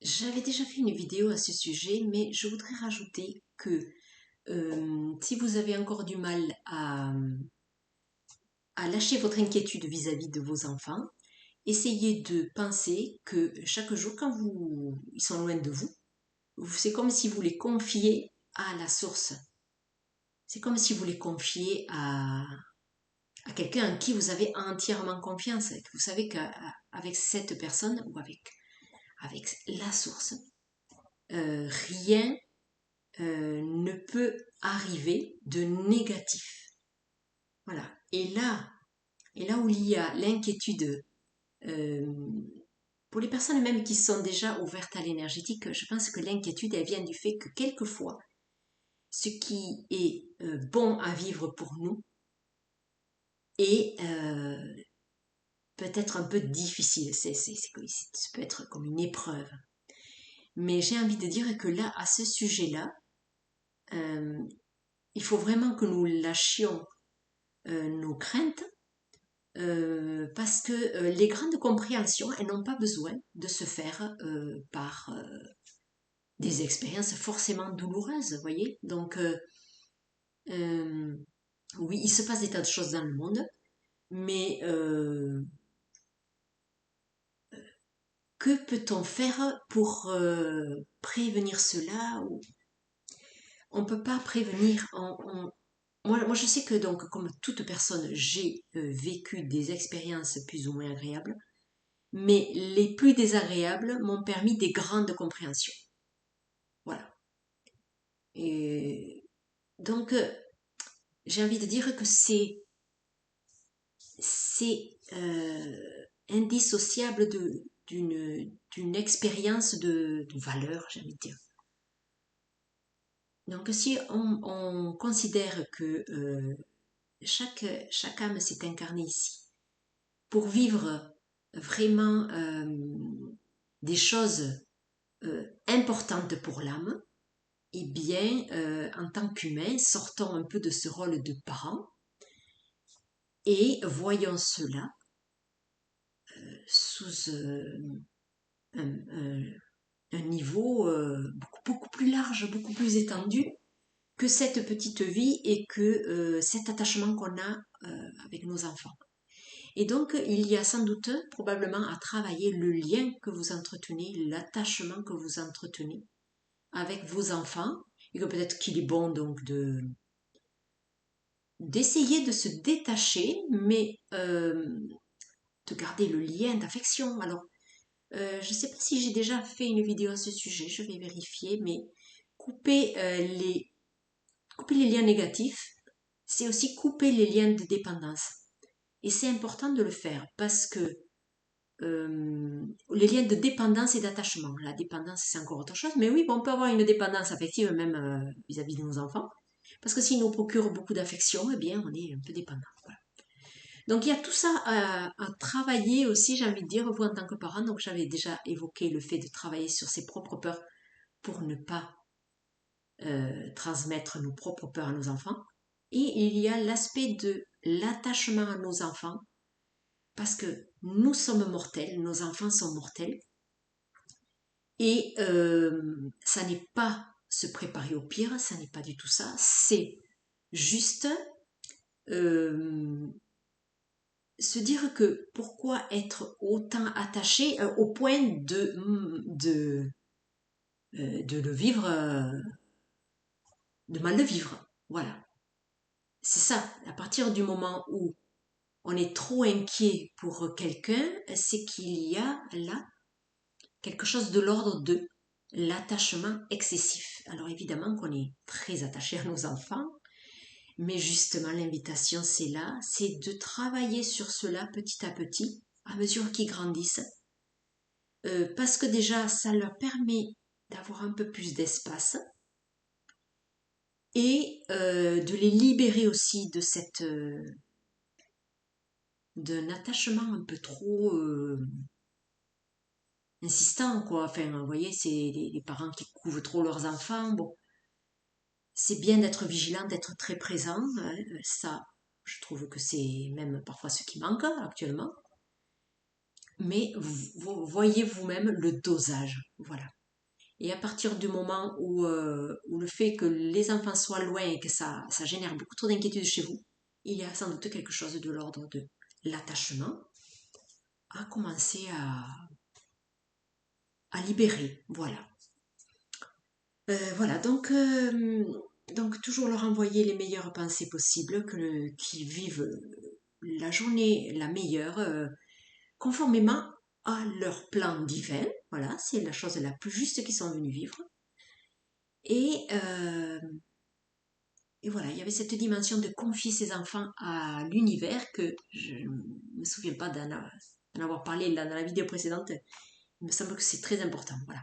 J'avais déjà fait une vidéo à ce sujet, mais je voudrais rajouter que si vous avez encore du mal à lâcher votre inquiétude vis-à-vis de vos enfants, essayez de penser que chaque jour, quand ils sont loin de vous, c'est comme si vous les confiez à la source. C'est comme si vous les confiez à quelqu'un en qui vous avez entièrement confiance. Et que vous savez qu'avec cette personne ou avec la source, rien ne peut arriver de négatif. Voilà. Et là où il y a l'inquiétude, euh, pour les personnes même qui sont déjà ouvertes à l'énergétique, je pense que l'inquiétude, elle vient du fait que quelquefois, ce qui est bon à vivre pour nous est peut-être un peu difficile. Ça peut être comme une épreuve. Mais j'ai envie de dire que là, à ce sujet-là, euh, il faut vraiment que nous lâchions nos craintes parce que les grandes compréhensions, elles n'ont pas besoin de se faire par des expériences forcément douloureuses, vous voyez. Donc, euh, oui, il se passe des tas de choses dans le monde, mais que peut-on faire pour prévenir cela? On ne peut pas prévenir. Moi, je sais que donc, comme toute personne, j'ai vécu des expériences plus ou moins agréables, mais les plus désagréables m'ont permis des grandes compréhensions. Voilà. Et donc, j'ai envie de dire que c'est indissociable d'une expérience de valeur, j'ai envie de dire. Donc, si on considère que chaque âme s'est incarnée ici pour vivre vraiment des choses importantes pour l'âme, eh bien, en tant qu'humain, sortons un peu de ce rôle de parent et voyons cela sous un, un niveau beaucoup plus large, beaucoup plus étendu que cette petite vie et que cet attachement qu'on a avec nos enfants. Et donc, il y a sans doute probablement à travailler le lien que vous entretenez, l'attachement que vous entretenez avec vos enfants, et que peut-être qu'il est bon donc d'essayer de se détacher, mais de garder le lien d'affection. Alors, je ne sais pas si j'ai déjà fait une vidéo à ce sujet, je vais vérifier, mais couper, couper les liens négatifs, c'est aussi couper les liens de dépendance. Et c'est important de le faire parce que les liens de dépendance et d'attachement. La dépendance, c'est encore autre chose. Mais oui, on peut avoir une dépendance affective même vis-à-vis de nos enfants. Parce que s'ils nous procurent beaucoup d'affection, eh bien, on est un peu dépendant. Voilà. Donc, il y a tout ça à travailler aussi, j'ai envie de dire, vous en tant que parent. Donc, j'avais déjà évoqué le fait de travailler sur ses propres peurs pour ne pas transmettre nos propres peurs à nos enfants. Et il y a l'aspect de l'attachement à nos enfants parce que nous sommes mortels, nos enfants sont mortels, et ça n'est pas se préparer au pire, ça n'est pas du tout ça, c'est juste euh, se dire que pourquoi être autant attaché au point de le vivre, de mal le vivre. Voilà. C'est ça, à partir du moment où on est trop inquiet pour quelqu'un, c'est qu'il y a là quelque chose de l'ordre de l'attachement excessif. Alors évidemment qu'on est très attaché à nos enfants, mais justement l'invitation c'est là, c'est de travailler sur cela petit à petit, à mesure qu'ils grandissent, parce que déjà ça leur permet d'avoir un peu plus d'espace et de les libérer aussi de d'un attachement un peu trop insistant quoi. Enfin, vous voyez, c'est les parents qui couvrent trop leurs enfants. Bon, c'est bien d'être vigilant, d'être très présent. Ça, je trouve que c'est même parfois ce qui manque actuellement. mais vous voyez vous-même le dosage. Voilà. Et à partir du moment où le fait que les enfants soient loin et que ça génère beaucoup trop d'inquiétude chez vous, il y a sans doute quelque chose de l'ordre de l'attachement à commencer à libérer. Voilà. Voilà, donc toujours leur envoyer les meilleures pensées possibles, qu'ils vivent la journée la meilleure, conformément à leur plan divin. Voilà, c'est la chose la plus juste qu'ils sont venus vivre. Et, euh, et voilà, il y avait cette dimension de confier ses enfants à l'univers que je ne me souviens pas d'en avoir parlé là, dans la vidéo précédente. Il me semble que c'est très important. Voilà.